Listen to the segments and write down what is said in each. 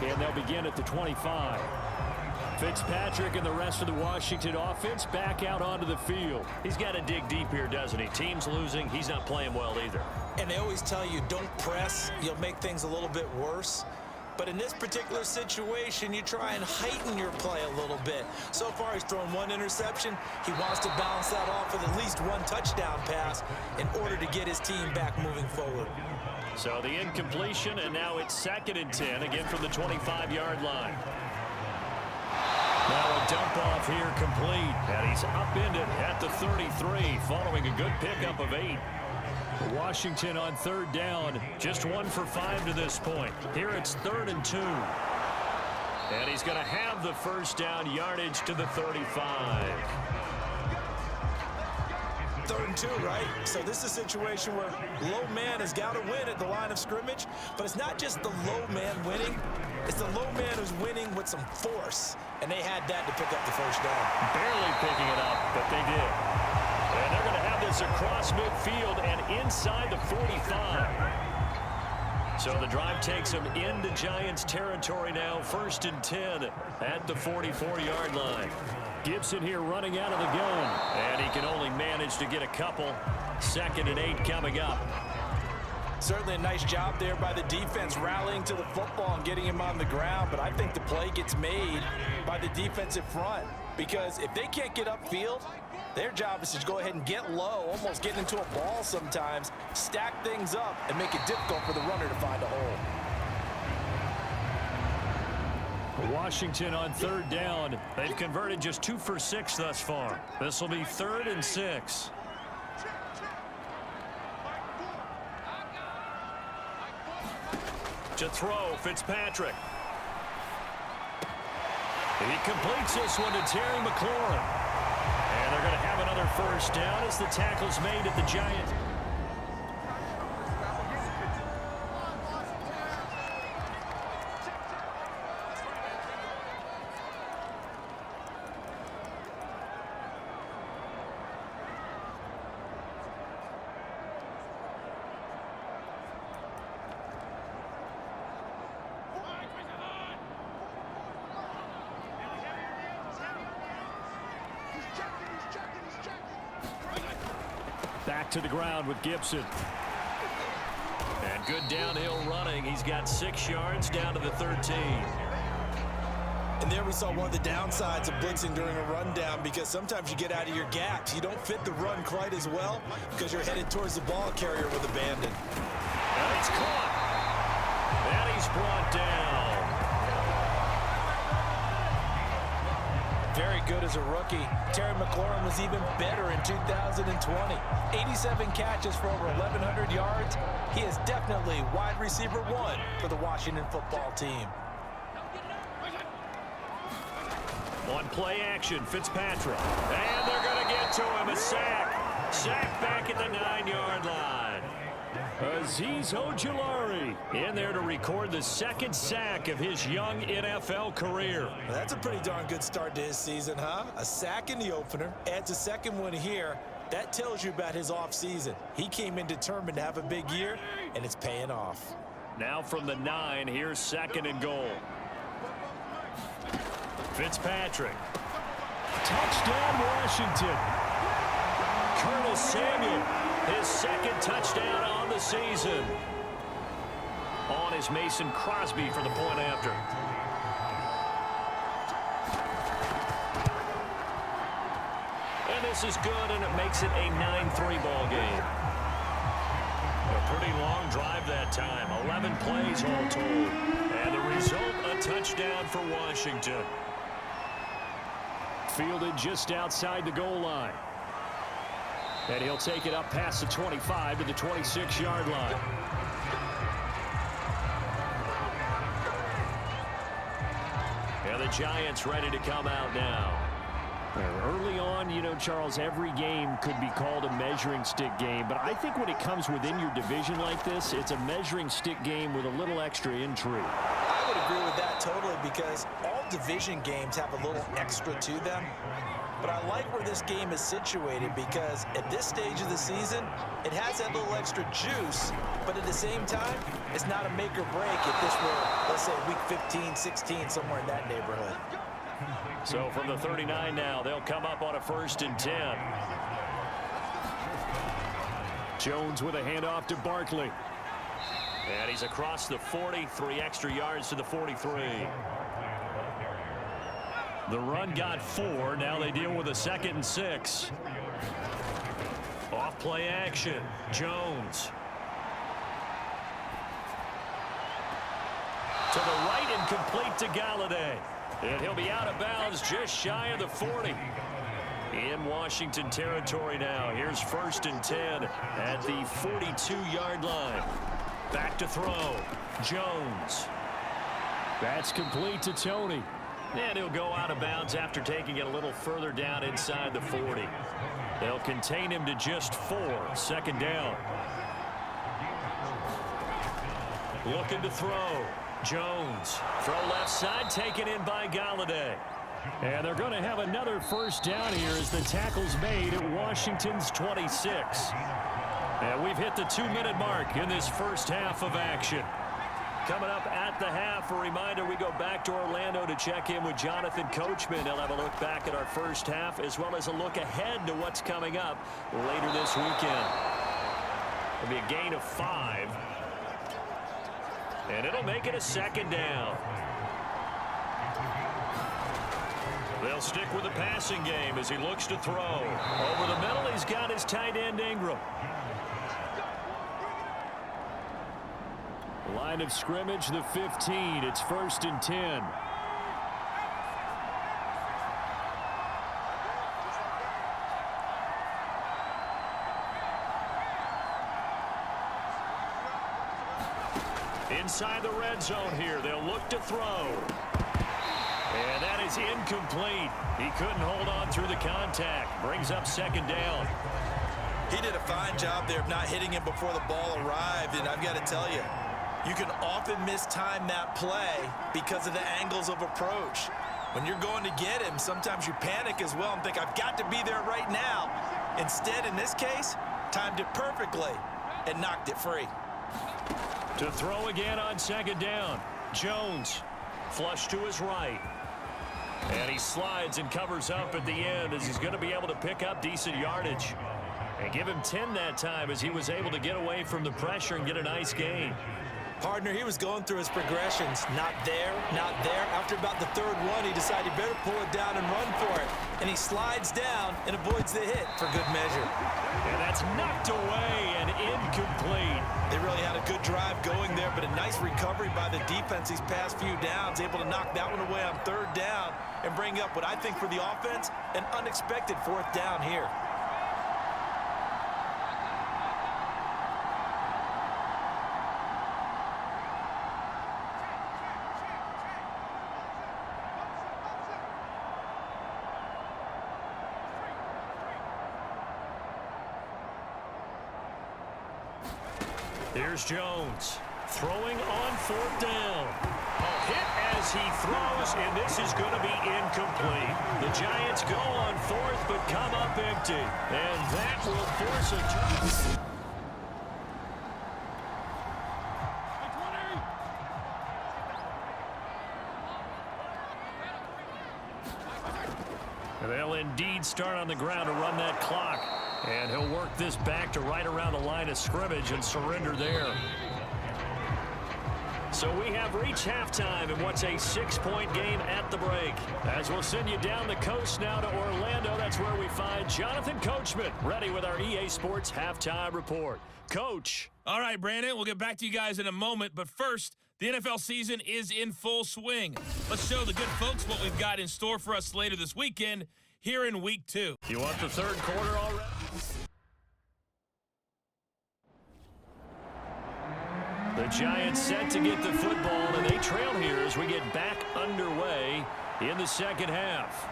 and they'll begin at the 25. Fitzpatrick and the rest of the Washington offense back out onto the field. He's got to dig deep here, doesn't he? Team's losing. He's not playing well either. And they always tell you, don't press. You'll make things a little bit worse. But in this particular situation, you try and heighten your play a little bit. So far, he's thrown one interception. He wants to balance that off with at least one touchdown pass in order to get his team back moving forward. So the incompletion, and now it's 2nd and 10, again from the 25-yard line. Now a dump off here complete, and he's upended at the 33 following a good pickup of 8. Washington on 3rd down, just 1 for 5 to this point. Here it's 3rd and 2. And he's going to have the first down yardage to the 35. 3rd and 2, right? So this is a situation where low man has got to win at the line of scrimmage, but it's not just the low man winning. It's the low man who's winning with some force, and they had that to pick up the first down. Barely picking it up, but they did. And they're going to have this across midfield and inside the 45. So the drive takes them into Giants territory now, 1st and 10 at the 44-yard line. Gibson here running out of the gun, and he can only manage to get a couple. 2nd and 8 coming up. Certainly a nice job there by the defense rallying to the football and getting him on the ground, but I think the play gets made by the defensive front, because if they can't get upfield, their job is to go ahead and get low, almost get into a ball sometimes, stack things up, and make it difficult for the runner to find a hole. Washington on 3rd down. They've converted just 2 for 6 thus far. This will be 3rd and 6. To throw, Fitzpatrick. He completes this one to Terry McLaurin. And they're going to have another first down as the tackle's made at the Giants. Back to the ground with Gibson. And good downhill running. He's got 6 yards down to the 13. And there we saw one of the downsides of blitzing during a rundown, because sometimes you get out of your gaps. You don't fit the run quite as well because you're headed towards the ball carrier with abandon. And it's caught. And he's brought down. Very good as a rookie. Terry McLaurin was even better in 2020. 87 catches for over 1,100 yards. He is definitely wide receiver 1 for the Washington football team. On play action, Fitzpatrick. And they're going to get to him. A sack. Sack back at the 9-yard line. Azeez Ojulari in there to record the 2nd sack of his young NFL career. Well, that's a pretty darn good start to his season, huh? A sack in the opener, adds a 2nd one here. That tells you about his offseason. He came in determined to have a big year, and it's paying off. Now from the 9, here's 2nd and goal. Fitzpatrick. Touchdown, Washington. Curtis Samuel, his 2nd touchdown on the season. On is Mason Crosby for the point after. And this is good, and it makes it a 9-3 ball game. A pretty long drive that time. 11 plays all told. And the result, a touchdown for Washington. Fielded just outside the goal line. And he'll take it up past the 25 to the 26-yard line. And the Giants ready to come out now. Early on, you know, Charles, every game could be called a measuring stick game. But I think when it comes within your division like this, it's a measuring stick game with a little extra intrigue. I would agree with that totally, because all division games have a little extra to them. but I like where this game is situated because at this stage of the season, it has that little extra juice, but at the same time, it's not a make or break if this were, let's say, week 15, 16, somewhere in that neighborhood. So from the 39 now, they'll come up on a 1st and 10. Jones with a handoff to Barkley. And he's across the 40, 3 extra yards to the 43. The run got 4. Now they deal with a 2nd and 6. Off play action. Jones. To the right and complete to Galladay. And he'll be out of bounds just shy of the 40. In Washington territory now. Here's 1st and 10 at the 42-yard line. Back to throw. Jones. That's complete to Tony. And he'll go out of bounds after taking it a little further down inside the 40. They'll contain him to just 4. 2nd down. Looking to throw. Jones. Throw left side, taken in by Galladay. And they're going to have another 1st down here as the tackle's made at Washington's 26. And we've hit the 2-minute mark in this first half of action. Coming up at the half, a reminder, we go back to Orlando to check in with Jonathan Coachman. He'll have a look back at our first half as well as a look ahead to what's coming up later this weekend. It'll be a gain of 5. And it'll make it a 2nd down. They'll stick with the passing game as he looks to throw. Over the middle, he's got his tight end Ingram. Line of scrimmage, the 15. It's 1st and 10. Inside the red zone here, they'll look to throw. And that is incomplete. He couldn't hold on through the contact. Brings up 2nd down. He did a fine job there of not hitting him before the ball arrived, and I've got to tell you, you can often mistime that play because of the angles of approach. When you're going to get him, sometimes you panic as well and think, I've got to be there right now. Instead, in this case, timed it perfectly and knocked it free. To throw again on 2nd down. Jones, flush to his right. And he slides and covers up at the end as he's going to be able to pick up decent yardage. And give him 10 that time as he was able to get away from the pressure and get a nice gain. Partner, he was going through his progressions. Not there, not there. After about the 3rd one, he decided he better pull it down and run for it. And he slides down and avoids the hit for good measure. And that's knocked away and incomplete. They really had a good drive going there, but a nice recovery by the defense these past few downs, able to knock that one away on 3rd down and bring up what I think for the offense, an unexpected 4th down here. Here's Jones throwing on 4th down. A hit as he throws, and this is going to be incomplete. The Giants go on 4th, but come up empty. And that will force a turn. They'll indeed start on the ground to run that clock. And he'll work this back to right around the line of scrimmage and surrender there. So we have reached halftime in what's a 6-point game at the break. As we'll send you down the coast now to Orlando, that's where we find Jonathan Coachman, ready with our EA Sports Halftime Report. Coach. All right, Brandon, we'll get back to you guys in a moment. But first, the NFL season is in full swing. Let's show the good folks what we've got in store for us later this weekend here in Week 2. You want the 3rd quarter already? The Giants set to get the football, and they trail here as we get back underway in the 2nd half.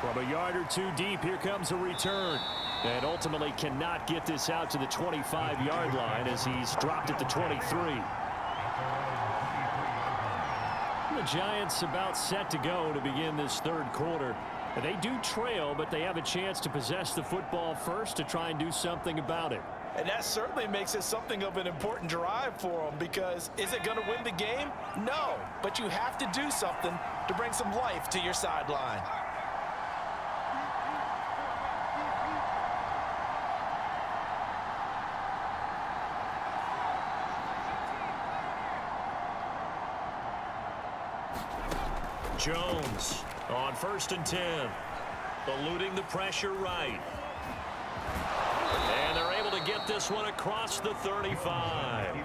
From a yard or 2 deep, here comes a return. And ultimately cannot get this out to the 25-yard line as he's dropped at the 23. The Giants about set to go to begin this 3rd quarter. They do trail, but they have a chance to possess the football first to try and do something about it. And that certainly makes it something of an important drive for them, because is it going to win the game? No, but you have to do something to bring some life to your sideline. Jones on 1st and 10. Eluding the pressure right. And they're able to get this one across the 35.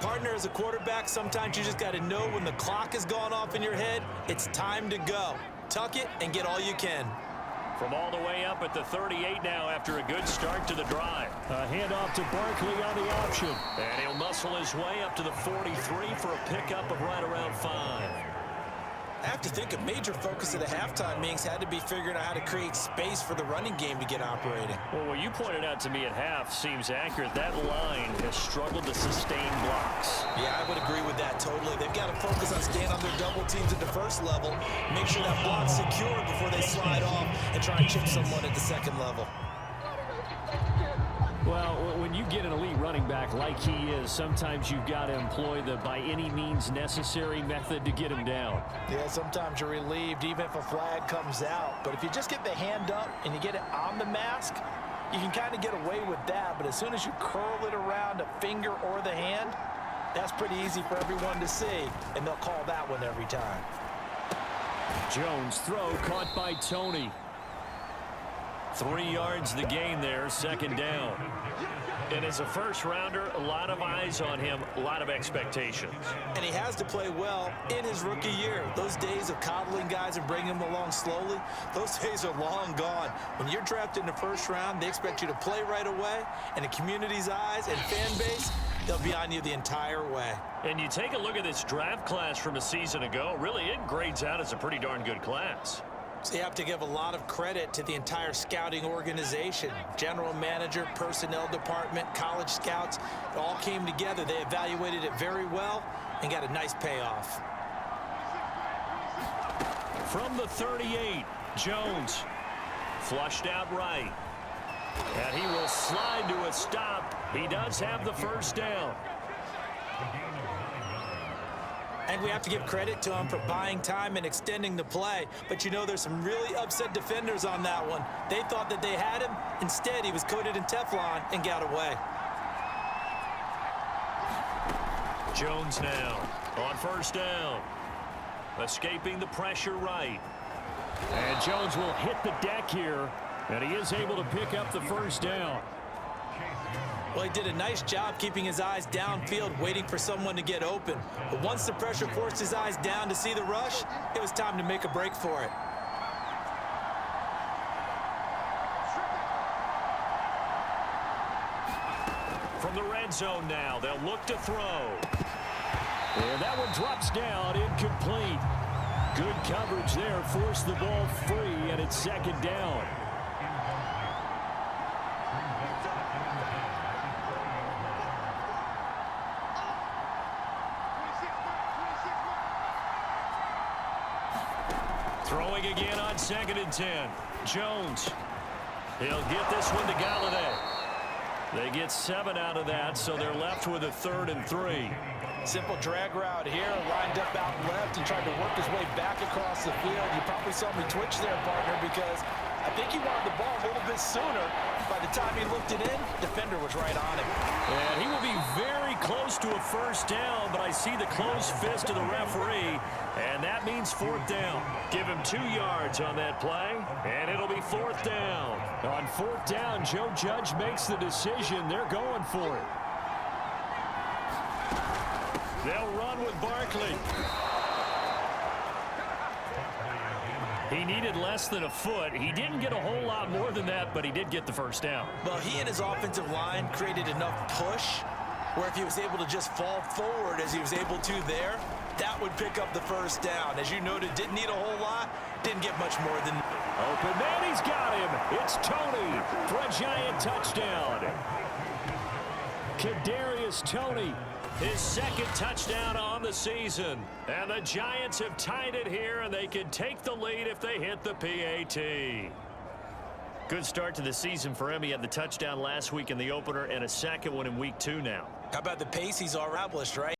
Partner, as a quarterback, sometimes you just got to know when the clock has gone off in your head, it's time to go. Tuck it and get all you can. From all the way up at the 38 now after a good start to the drive. A handoff to Barkley on the option. And he'll muscle his way up to the 43 for a pickup of right around 5. I have to think a major focus of the halftime meetings had to be figuring out how to create space for the running game to get operating. Well, what you pointed out to me at half seems accurate. That line has struggled to sustain blocks. Yeah, I would agree with that totally. They've got to focus on staying on their double teams at the first level, make sure that block's secure before they slide off and try and chip someone at the second level. Well, when you get an elite running back like he is, sometimes you've got to employ the by any means necessary method to get him down. Yeah, sometimes you're relieved even if a flag comes out. But if you just get the hand up and you get it on the mask, you can kind of get away with that. But as soon as you curl it around a finger or the hand, that's pretty easy for everyone to see, and they'll call that one every time. Jones' throw caught by Tony. 3 yards the gain there, 2nd down. And as a first-rounder, a lot of eyes on him, a lot of expectations. And he has to play well in his rookie year. Those days of coddling guys and bringing them along slowly, those days are long gone. When you're drafted in the first round, they expect you to play right away, and the community's eyes and fan base, they'll be on you the entire way. And you take a look at this draft class from a season ago, really it grades out as a pretty darn good class. So you have to give a lot of credit to the entire scouting organization. General manager, personnel department, college scouts, it all came together. They evaluated it very well and got a nice payoff. From the 38, Jones flushed out right. And he will slide to a stop. He does have the 1st down. And we have to give credit to him for buying time and extending the play. But you know, there's some really upset defenders on that one. They thought that they had him. Instead, he was coated in Teflon and got away. Jones now on 1st down. Escaping the pressure right. And Jones will hit the deck here, and he is able to pick up the 1st down. Well, he did a nice job keeping his eyes downfield, waiting for someone to get open. But once the pressure forced his eyes down to see the rush, it was time to make a break for it. From the red zone now, they'll look to throw. And that one drops down, incomplete. Good coverage there, forced the ball free, and it's 2nd down. Throwing again on 2nd and 10. Jones. He'll get this one to Galladay. They get 7 out of that, so they're left with a 3rd and 3. Simple drag route here, lined up out left and tried to work his way back across the field. You probably saw me twitch there, partner, because I think he wanted the ball a little bit sooner. By the time he looked it in, defender was right on him. And he will be very close to a 1st down, but I see the closed fist of the referee, and that means 4th down. Give him 2 yards on that play, and it'll be 4th down. On 4th down, Joe Judge makes the decision. They're going for it. They'll run with Barkley. He needed less than a foot. He didn't get a whole lot more than that, but he did get the 1st down. Well, he and his offensive line created enough push where if he was able to just fall forward as he was able to there, that would pick up the 1st down. As you noted, didn't need a whole lot, didn't get much more than... Open man, he's got him. It's Tony for a giant touchdown. Kadarius Toney His second touchdown on the season. And the Giants have tied it here, and they can take the lead if they hit the PAT. Good start to the season for him. He had the touchdown last week in the opener and a second one in week 2 now. How about the pace he's established, right?